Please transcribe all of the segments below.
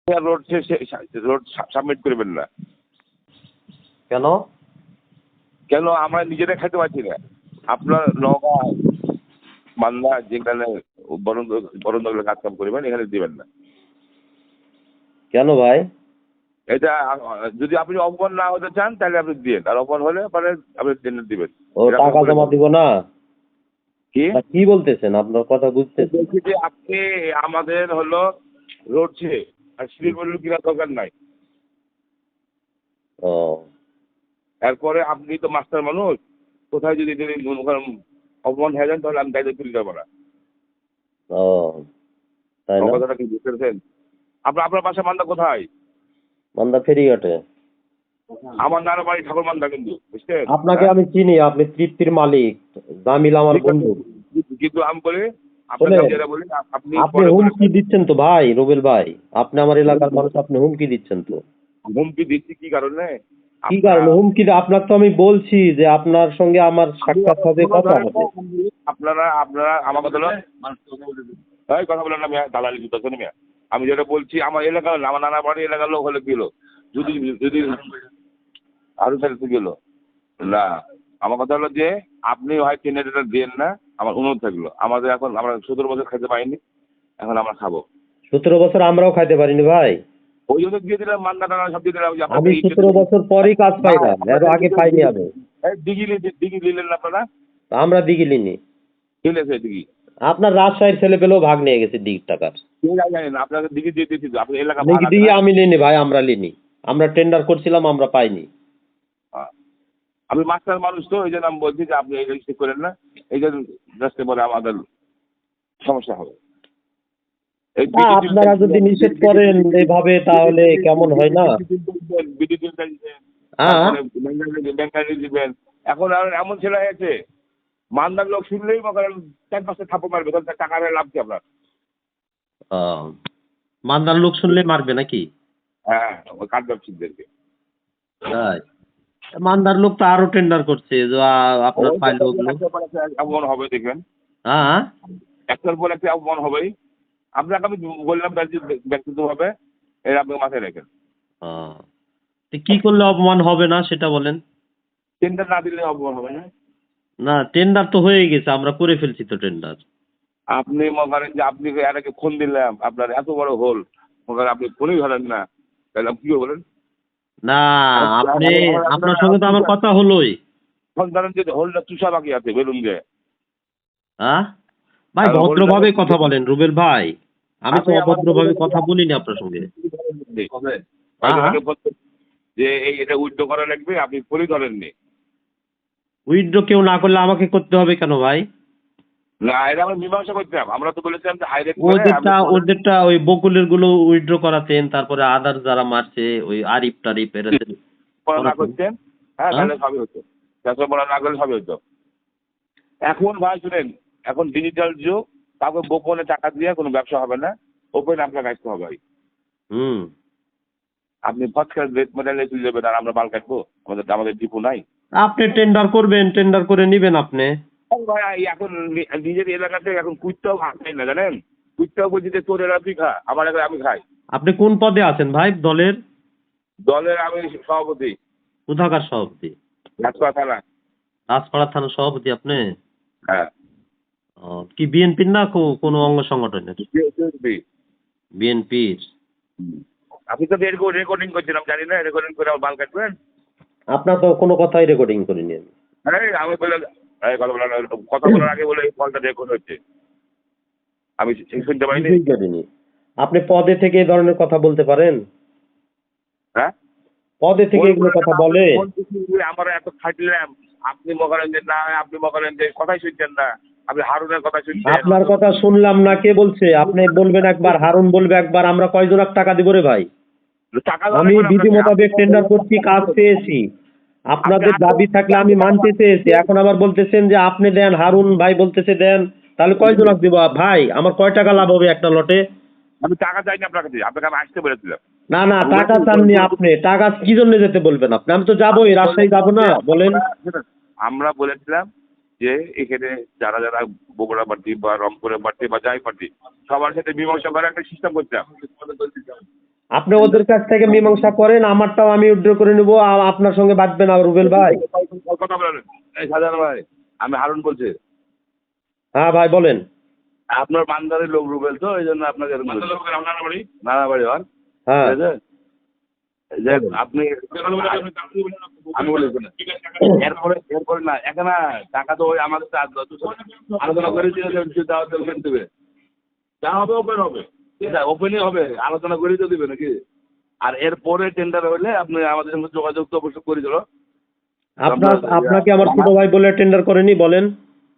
Road road submit করবেন না কেন? কেন? আমরা নিজেরা খাইতে পারছি না। আপনার নওগাঁ মালদা যেখানে বরন্দগুলো কাজ কাম করবেন এখানে দিবেন না। কেন ভাই? এটা যদি আপনি অপমান না হতে চান তাহলে আপনি দিন, আর অপমান হলে পরে আপনি টেন্ডার দিবেন। ও টাকা জমা দিব না? কি কি বলতেছেন? আপনার কথা বুঝতেছি। বলছি যে আপনি আমাদের হলো রোড ছে আর সিঁড়ি বললে কিনা দরকার নাই। ও এরপরে আপনি তো মাস্টার মানুষ, কোথায় যদি অপমান হয়ে যান তাহলে আমি দায়িত্ব তুলে যাবো না। ও তাই না? কথাটা কি বুঝতে পেরেছেন? আপনার বাসা মান্দা কোথায়? মান্দা ফেরিঘাটে। আমার নানা বাড়ি ঠাকুর মান্দা, কিন্তু বুঝছেন? আপনাকে আমি চিনি, আপনি তৃপ্তির মালিক, জামিল আমার বন্ধু। কিন্তু আমি বলি শোনেন, আপনাকে যেটা বলি আপনি আপনি হুমকি দিচ্ছেন তো ভাই, রুবেল ভাই। আপনি আমার এলাকার মানুষ, আপনি হুমকি দিচ্ছেন তো। হুমকি দিচ্ছি কি কারণে? কি কারণে হুমকি? আপনার তো আমি বলছি যে আপনার সঙ্গে আমার সাক্ষাৎ হবে, কথা হবে। আপনারা আমার কথা হলো এই কথা বলেন না মিয়া, দালালি দিতেছেন মিয়া। আমি যেটা বলছি আমার এলাকার, আমার নানা বাড়ি এলাকার লোক হলে গেল, যদি যদি আরো তাহলে গেল না। আমার কথা হলো যে আপনি হয় টেন্ডারটা দেন না, আমার অনুরোধ থাকলো। আমাদের এখন আমরা 17 বছর খাইতে পাইনি, এখন আমরা খাবো। 17 বছর আমরাও খাইতে পারিনি ভাই। ওই জন্য দিয়ে দিলাম, মান্না টানা সব দিয়ে দিলাম। আমি 17 বছর পরই কাজ পাইলাম, এর আগে পাইনি আমি। দিঘি নিলেন না আপনারা? আমরা দিঘি লিনি। দিলেছে দিঘি। আপনার রাজশাহীর ছেলে পেলেও ভাগ নিয়ে গেছে দিঘির টাকার। জানেন আপনাকে দিঘি দিয়ে দিচ্ছি, আপনি এলাকা দিঘি আমি লিনি ভাই, আমরা লিনি। আমরা টেন্ডার করছিলাম, আমরা পাইনি। আমি মাস্টার মানুষ তো, এই জন্য আমি বলছি যে আপনি এই ঠিক করেন না, এই জন্য রাস্তে পরে আমাদের সমস্যা হবে। আপনারা যদি নিষেধ করেন এইভাবে তাহলে কেমন হয় না? দিবেন। এখন আর এমন ছেলে হয়েছে, মান্দার লোক শুনলেই করেন 4-5টা থাপ্পড় মারবে, তাহলে টাকা লাভ কি আপনার? মান্দার লোক শুনলে মারবে নাকি? হ্যাঁ, ওই কাঠ ব্যবসায়ীদেরকে। তাই? মান্দার লোক তো আরো টেন্ডার করছে যে আপনার ফাইল ওগুলো। অপমান হবে দেখবেন, হ্যাঁ, একটার পর একটা অপমান হবেই। আপনাকে আমি বললাম ব্যক্তিগত ভাবে, এর আপনি মাথায় রাখেন। কি করলে অপমান হবে না সেটা বলেন। টেন্ডার না দিলে অপমান হবে না। না, টেন্ডার তো হয়ে গেছে, আমরা করে ফেলছি তো টেন্ডার। আপনি মনে করেন যে আপনি এর আগে ফোন দিলাম, আপনার এত বড় হোল, মনে করেন আপনি ফোনই ধরেন না, তাহলে আপনি কি বলেন? না, আপনি, আপনার সঙ্গে তো আমার কথা হলোই। ফোন ধরেন যে হোলটা চুষা বাকি আছে বেলুন দিয়ে। হ্যাঁ ভাই, ভদ্রভাবে কথা বলেন রুবেল ভাই। আমি তো অভদ্রভাবে কথা বলিনি আপনার সঙ্গে। যে এটা উইথড্র করা লাগবে, আপনি ফোনই ধরেননি। উইথড্র কেউ না করলে আমাকে করতে হবে কেন ভাই? না, এটা আমরা মীমাংসা করতাম। আমরা তো বলেছিলাম যে হাইরেট ওদেরটা ওই বকুলের গুলো উইথড্র করাতেন, তারপরে আদার যারা মারছে ওই আরিফ টারিফ এরা না করতেন। হ্যাঁ, তাহলে সবই হতো। চাষা পড়া না করলে সবই হতো। এখন ভাই শুনেন, এখন ডিজিটাল যুগ, কাউকে গোপনে টাকা দিয়ে কোনো ব্যবসা হবে না, ওপেন আপনার কাটতে হবে ভাই। আপনি ফটকার রেট মেটালে তুলে দেবেন, আর আমরা মাল কাটবো? আমাদের ডিপো নাই। আপনি টেন্ডার করবেন, টেন্ডার করে নিবেন আপনি। ভাই এখন নিজের এলাকাতে এখন কুইটটাও খাই না, জানেন? কুইটটাও বলছি যে তোর এলাকা তুই খা, আমার এলাকায় আমি খাই। আপনি কোন পদে আছেন ভাই দলের? দলের আমি সভাপতি। কোথাকার সভাপতি? রাজপাড়া থানা। রাজপাড়া থানার সভাপতি আপনি? হ্যাঁ। কি বিএনপির না কোনো অঙ্গ সংগঠনের? বিএনপির। আপনি তো রেকর্ডিং করছিলাম, জানি না, রেকর্ডিং করে আমার মাল কাটবেন? আপনার তো কোনো কথাই রেকর্ডিং করিনি আমি। আমি বলে কথা বলার আগে বলে কলটা রেকর্ড হচ্ছে, আমি শুনতে পাইনি। আপনি পদে থেকে এই ধরনের কথা বলতে পারেন? হ্যাঁ, পদে থেকে এগুলো কথা বলে? আমরা এত খাটলাম, আপনি মনে যে না, আপনি মনে যে কথাই শুনছেন না, আপনি হারুনের কথা শুনছেন। আপনার কথা শুনলাম না, কে বলছে? আপনি বলবেন একবার, হারুন বলবে একবার, আমরা কয়জন টাকা দিব রে ভাই? আমি বিধি মোতাবেক টেন্ডার করছি, কাজ পেয়েছি। আপনাদের দাবি থাকলে আমি মানতে চেয়েছি, এখন আবার বলতেছেন যে আপনি দেন, হারুন ভাই বলতেছে দেন, তাহলে কয়জন দিব ভাই? আমার কয় টাকা লাভ হবে একটা লটে? আমি টাকা চাইনি আপনার কাছে, আপনাকে আমি আসতে বলেছিলাম। না না, টাকা চাননি আপনি। টাকা কি জন্য যেতে বলবেন আপনি? আমি তো যাবোই, রাজশাহী যাবো না বলেন? আমরা বলেছিলাম যে এখানে যারা যারা বগুড়া পার্টি বা রংপুরের পার্টি বা যাই পার্টি, সবার সাথে মীমাংসা করে একটা সিস্টেম করতাম। আপনি ওদের কাছ থেকে মীমাংসা করেন, আমারটাও আমি উইথড্র করে নেবো, আপনার সঙ্গে বাঁধবে না রুবেল ভাই। কথা বলেন। এই শাহজাহান ভাই, আমি হারুন বলছি। হ্যাঁ ভাই বলেন। আপনার বান্দারের লোক রুবেল, তো এই জন্য আপনাকে এরকম বলছি। নানাবাড়ি হন, হ্যাঁ ঠিক আছে? যে আপনি আমি বলি শোনেন, এরপরে না এখানে টাকা তো ওই আমাদের আলোচনা করে দেবে, যা হবে ওপেন হবে, ওপেনই হবে, আলোচনা করেই তো দিবে নাকি। আর এরপরে টেন্ডার হলে আপনি আমাদের সঙ্গে যোগাযোগ তো অবশ্যই করে দিল। আপনাকে আমার ছোট ভাই বলে টেন্ডার করেনি বলেন?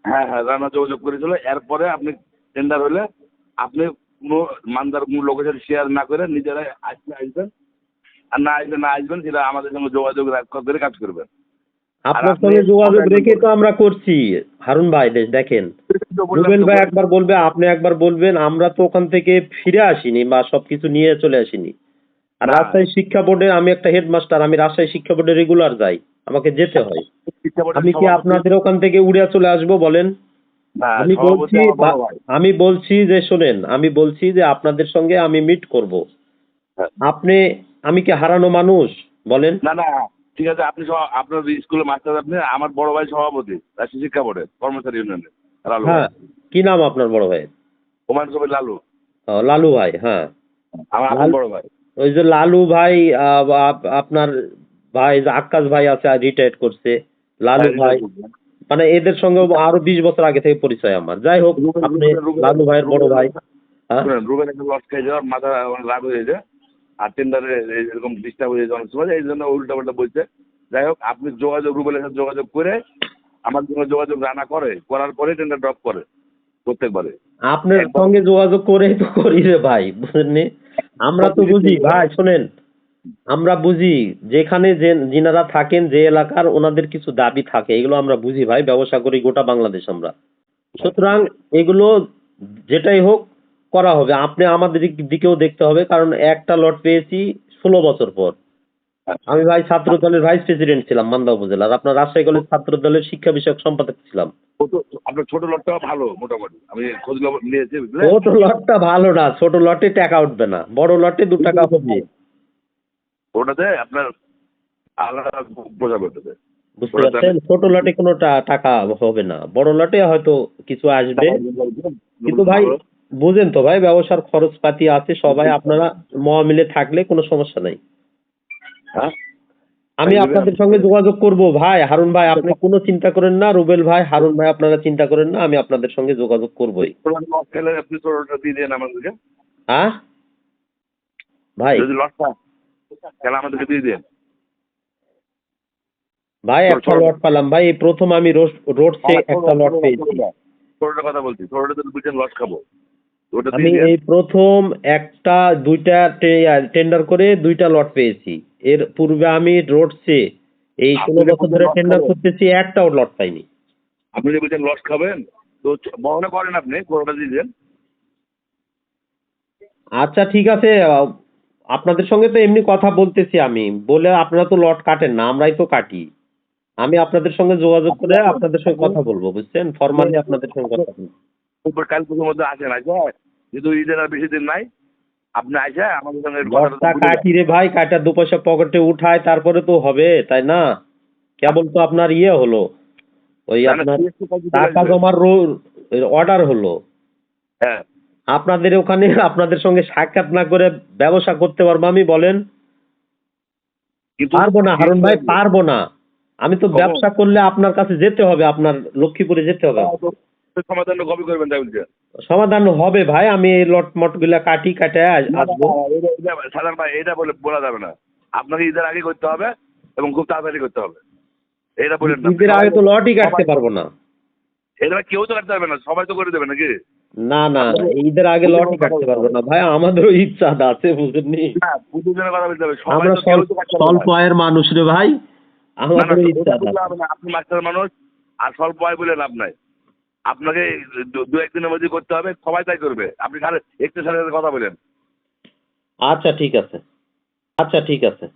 হ্যাঁ হ্যাঁ, রান্না যোগাযোগ করেছিল। এরপরে আপনি টেন্ডার হলে আপনি কোনো মানদার কোনো লোকের সাথে শেয়ার না করে নিজেরাই আসবেন, আর না আসবেন সেটা আমাদের সঙ্গে যোগাযোগ করে কাজ করবেন। আপনার সঙ্গে যোগাযোগ রেখে তো আমরা করছি হারুন ভাই। দেখেন, রুবেল ভাই একবার বলবে, আপনি একবার বলবেন, আমরা তো ওখান থেকে ফিরে আসিনি বা সবকিছু নিয়ে চলে আসিনি। আর রাজশাহী শিক্ষা বোর্ডে আমি একটা হেডমাস্টার, আমি রাজশাহী শিক্ষা বোর্ডে রেগুলার যাই, আমাকে যেতে হয়। আমি কি আপনাদের ওখান থেকে উড়ে চলে আসবো বলেন? আমি বলছি যে শোনেন, আমি বলছি যে আপনাদের সঙ্গে আমি মিট করব। আমি কি হারানো মানুষ বলেন? না না, ঠিক আছে, আপনি আপনার স্কুলের মাস্টার, আপনি আমার বড় ভাই সভাপতি রাজশাহী শিক্ষা বোর্ডের কর্মচারী ইউনিয়নের। হ্যাঁ, কি নাম আপনার বড় ভাই? হুমায়ুন কবির লালু। লালু ভাই, হ্যাঁ। আমার বড় ভাই ওই যে লালু ভাই, আপনার ভাই যে আক্কাস ভাই আছে, রিটায়ার্ড করছে, লালু ভাই, মানে এদের সঙ্গে আরো 20 বছর আগে থেকে পরিচয় আমার। যাই হোক, আপনি লালু ভাইয়ের বড় ভাই। রুবেন একটা লস খাই যাওয়ার মাথা রাগ হয়েছে, আর টেন্ডারে এরকম ডিস্টার্ব হয়ে যাওয়ার সময় এই জন্য উল্টা পাল্টা বলছে। যাই হোক, আপনি যোগাযোগ রুবেলের সাথে যোগাযোগ করে আমার সঙ্গে যোগাযোগ রানা করার পরে টেন্ডার ড্রপ করে প্রত্যেকবারে। আপনার সঙ্গে যোগাযোগ করেই তো করি রে ভাই, বুঝলেন? আমরা তো বুঝি ভাই, শোনেন, আমরা বুঝি যেখানে যিনারা থাকেন, যে এলাকার, ওনাদের কিছু দাবি থাকে, এগুলো আমরা বুঝি ভাই, ব্যবসা করি গোটা বাংলাদেশ আমরা। সুতরাং এগুলো যেটাই হোক করা হবে। আপনি আমাদের দিকেও দেখতে হবে, কারণ একটা লট পেয়েছি 16 বছর পর। আমি ভাই ছাত্র দলের ভাইস প্রেসিডেন্ট ছিলাম মান্দা উপজেলার, আপনার রাজশাহী কলেজ ছাত্র দলের শিক্ষা বিষয়ক সম্পাদক ছিলাম। আপনার ছোট লটটা ভালো, মোটামুটি আমি খোঁজ নিয়েছি। ছোট লটটা ভালো না, ছোট লটে টাকা উঠবে না, বড় লটে 2 টাকা হবে। ওটাতে আপনার আলাদা বোঝা করতে হবে, বুঝতে পারছেন? ছোট লটে কোনো টাকা হবে না, বড় লটে হয়তো কিছু আসবে। কিন্তু ভাই বুঝেন তো ভাই, ব্যবসার খরচপাতি আছে, সবাই আপনারা মিলে থাকলে কোনো সমস্যা নাই। আমি আপনাদের সঙ্গে যোগাযোগ করব ভাই, হারুন ভাই আপনি কোনো চিন্তা করেন না, রুবেল ভাই, হারুন ভাই আপনারা চিন্তা করেন না, আমি আপনাদের সঙ্গে যোগাযোগ করবই। হ্যাঁ ভাই, আমাদেরকে দিয়ে দেন ভাই। একটা লট পেলাম ভাই, এই প্রথম আমি রোডসে একটা লট পেয়েছি। কথা বলছি, লস খাবো। আমি এই প্রথম দুইটা টেন্ডার করে 2টা লট পেয়েছি। এর পূর্বে আমি রোডসে এই 16 বছর ধরে টেন্ডার করতেছি, একটাও লট পাইনি। আপনি যে বলছেন লস খাবেন, তো বহনা করেন, আপনি কোনোটা দিয়ে দেন। আচ্ছা ঠিক আছে, আপনাদের সঙ্গে তো এমনি কথা বলতেছি, আমি বলে আপনারা তো লট কাটেন না, আমরাই তো কাটি। আমি আপনাদের সঙ্গে যোগাযোগ করে আপনাদের সঙ্গে কথা বলবো, বুঝছেন? ফরমালি আপনাদের সঙ্গে কথা বলবো। কাল পুজোর মধ্যে আসেন, যেহেতু ঈদের আর বেশি দিন নাই, আপনি আসে আমাদের সঙ্গে লটটা কাটি রে ভাই, কাটা 2 পয়সা পকেটে উঠায়, তারপরে তো হবে, তাই না? কেবল তো আপনার হলো, ওই আপনার টাকা জমার অর্ডার হলো। হ্যাঁ, আপনাদের ওখানে আপনাদের সঙ্গে সাক্ষাৎ না করে ব্যবসা করতে পারবো আমি বলেন? পারবো না হারুন ভাই, পারবো না। আমি তো ব্যবসা করলে আপনার কাছে যেতে হবে, আপনার লক্ষ্মীপুরে যেতে হবে। সমাধান কবে করবেন তাই বলছেন? সমাধান হবে ভাই, আমি এই লট মট গুলা কাটে আসবো। সাধারণ ভাই, এটা বলা যাবে না, আপনাকে ঈদের আগে করতে হবে এবং খুব তাড়াতাড়ি করতে হবে। এটা বলেন না, ঈদের আগে তো লটই কাটতে পারবো না। এটা কেউ তো কাটতে পারবে না, সবাই তো করে দেবে নাকি? না না, ঈদের আগে লটই কাটতে পারবো না ভাই, আমাদেরও ইচ্ছা আছে, বুঝেননি? কথা বলতে হবে, আমরা স্বল্প আয়ের মানুষ রে ভাই, আমাদেরও ইচ্ছা আছে। আপনি মাস্টার মানুষ, আর স্বল্প আয় বলে লাভ নাই। আপনাকে 2-1 দিনের মধ্যে করতে হবে, সবাই তাই করবে। আপনি একটু সাথে কথা বলেন। আচ্ছা ঠিক আছে, আচ্ছা ঠিক আছে।